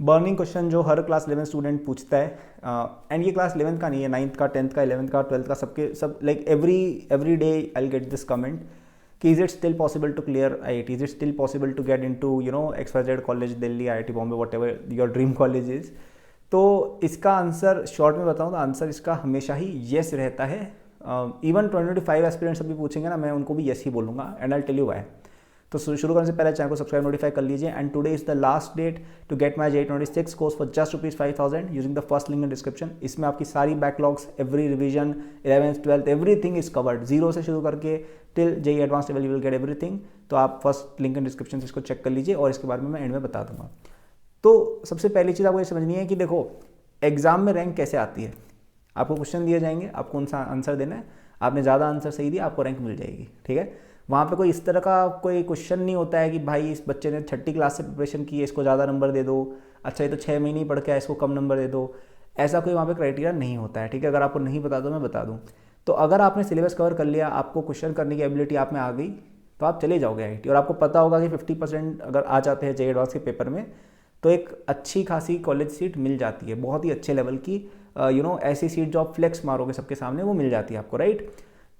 Burning question जो हर class 11 student पूछता है, एंड ये क्लास 11 का नहीं है, 9th का, 10th का, 11th का, 12th का, सबके सब like every day I get this comment कि is it still possible to clear IIT, is it still possible to get into XYZ college, Delhi, IIT Bombay, whatever your dream college is. तो इसका answer short में बताऊँ तो answer इसका हमेशा ही yes रहता है। इवन 2025 एस्पिरेंट्स अभी पूछेंगे ना, मैं उनको भी येस ही बोलूँगा, and I tell you why. तो शुरू करने से पहले चैनल को सब्सक्राइब, नोटिफाई कर लीजिए। And today is the last date to get my J26 course for just ₹5,000 using the first link in description. इसमें आपकी सारी backlogs, every revision, 11th 12th everything is covered, zero से शुरू करके till JEE advance level you will get everything. तो आप first link in description से इसको चेक कर लीजिए और इसके बारे में मैं एंड में बता दूंगा। तो सबसे पहली चीज़ आपको ये समझनी है कि देखो एग्जाम में रैंक कैसे आती है। आपको क्वेश्चन दिए जाएंगे, आपको उनका आंसर देना है, आपने ज़्यादा आंसर सही दिया आपको रैंक मिल जाएगी, ठीक है। वहाँ पे कोई इस तरह का कोई क्वेश्चन नहीं होता है कि भाई इस बच्चे ने 30 क्लास से प्रिपरेशन की है, इसको ज़्यादा नंबर दे दो, अच्छा ये तो 6 महीने ही पढ़ के आया, इसको कम नंबर दे दो। ऐसा कोई वहाँ पे क्राइटेरिया नहीं होता है, ठीक है। अगर आपको नहीं पता तो मैं बता दूँ। तो अगर आपने सिलेबस कवर कर लिया, आपको क्वेश्चन करने की एबिलिटी आप में आ गई, तो आप चले जाओगे IIT। और आपको पता होगा कि 50% अगर आ जाते हैं JEE एडवांस के पेपर में, तो एक अच्छी खासी कॉलेज सीट मिल जाती है, बहुत ही अच्छे लेवल की, ऐसी सीट जो आप फ्लेक्स मारोगे सबके सामने, वो मिल जाती है आपको, राइट।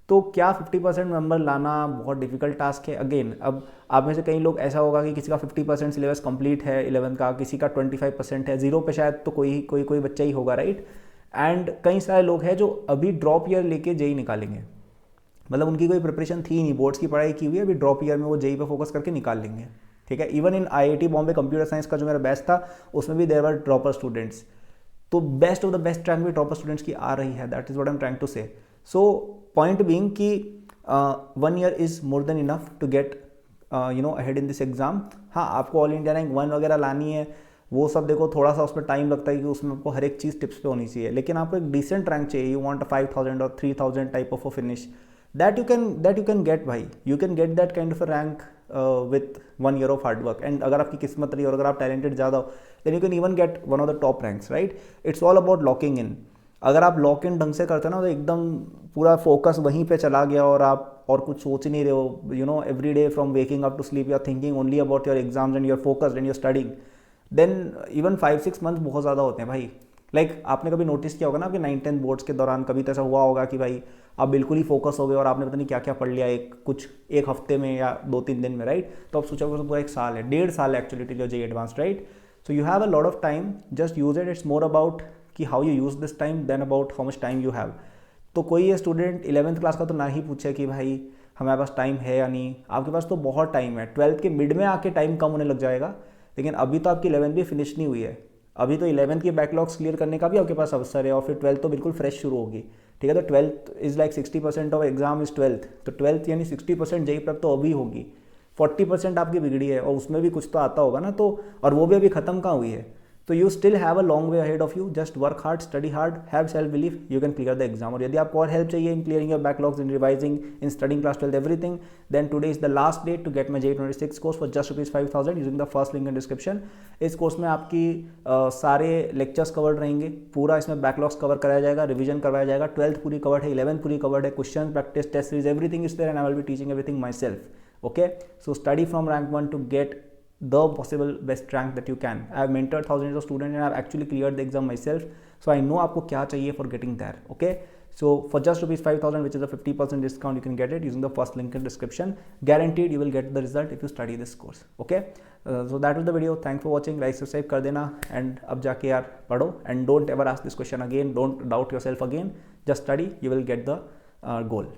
तो क्या 50% नंबर लाना बहुत डिफिकल्ट टास्क है? अगेन, अब आप में से कई लोग ऐसा होगा कि किसी का 50% सिलेबस कंप्लीट है 11th का, किसी का 25% है, जीरो पे शायद तो कोई कोई कोई बच्चा ही होगा, राइट। एंड कई सारे लोग हैं जो अभी ड्रॉप ईयर लेके JEE निकालेंगे, मतलब उनकी कोई प्रिपरेशन थी नहीं, बोर्ड्स की पढ़ाई की हुई है, अभी ड्रॉप ईयर में वो JEE पे फोकस करके निकाल लेंगे, ठीक है। Even in IIT Bombay computer science का जो मेरा बैच था, उसमें भी देयर वर ड्रॉपर स्टूडेंट्स। तो best of the best rank भी ड्रॉपर स्टूडेंट्स की आ रही है, that is what I am trying to say. So point being कि 1 year is more than enough to get ahead in this exam. हाँ, आपको all India rank 1 वगैरह लानी है, वो सब देखो थोड़ा सा उसमें टाइम लगता है कि उसमें आपको हर एक चीज़ टिप्स पे होनी चाहिए, लेकिन आपको एक डिसेंट रैंक चाहिए। यू वांट 5,000 और 3,000 type of a finish, that you can get भाई, you can get that kind of a rank with 1 year of hard work। and अगर आपकी किस्मत रही और अगर आप टैलेंटेड ज़्यादा हो, then you can even get one of the top ranks, right। it's all about locking in। अगर आप लॉक इन ढंग से करते हो ना, तो एकदम पूरा फोकस वहीं पे चला गया और आप और कुछ सोच नहीं रहे हो, every day from waking up to sleep you are thinking only about your exams and your focused and your studying, then even 5-6 month बहुत ज़्यादा होते हैं भाई। लाइक आपने कभी नोटिस किया होगा ना कि 9th-10th बोर्ड्स के दौरान कभी तो ऐसा हुआ होगा कि भाई आप बिल्कुल ही फोकस हो गए और आपने पता नहीं क्या क्या पढ़ लिया एक हफ्ते में या 2-3 दिन में, राइट। तो आप सोचोगे तो पूरा 1 साल है, 1.5 साल है एक्चुअली जो JEE advanced, right. So you have a lot of time, just use it. It's more about कि how you use this time than about how much time you have. तो कोई ये स्टूडेंट 11th क्लास का तो ना ही पूछे कि भाई हमारे पास टाइम है या नहीं, आपके पास तो बहुत टाइम है। 12th के मिड में आके टाइम कम होने लग जाएगा, लेकिन अभी तो आपकी 11th भी फिनिश नहीं हुई है, अभी तो 11th की बैकलॉग्स क्लियर करने का भी आपके पास अवसर है, और फिर 12th तो बिल्कुल फ्रेश शुरू होगी, ठीक है। तो 12th is like 60% of exam is 12th, तो 12th यानी 60% JEE प्रेप तो अभी होगी, 40% आपकी बिगड़ी है और उसमें भी कुछ तो आता होगा ना, तो और वो भी अभी खत्म कहाँ हुई है। तो you still have a long way ahead of you, just work hard, study hard, have self belief, you can clear the exam. और यदि आपको और हेल्प चाहिए in clearing your backlogs, in revising, in studying class 12th everything, then today is the last date to get my JEE26 course for just ₹5,000 using the first link in description. इस course में आपकी सारे lectures covered रहेंगे, पूरा इसमें backlogs cover कराया जाएगा, revision करवाया जाएगा, 12th पूरी कवर्ड है, 11th पूरी कवर्ड है, question, practice, test series, everything is there and I will be teaching everything myself, okay। So study from rank 1 to get the possible best rank that you can। I have mentored thousands of students and I have actually cleared the exam myself, so I know आपको क्या चाहिए for getting there, okay। So for just ₹5,000, which is a 50% discount, you can get it using the first link in description, guaranteed you will get the result if you study this course, okay। So that was the video, thanks for watching, like subscribe कर देना, and अब जाके यार पढ़ो, and don't ever ask this question again, don't doubt yourself again, just study, you will get the goal।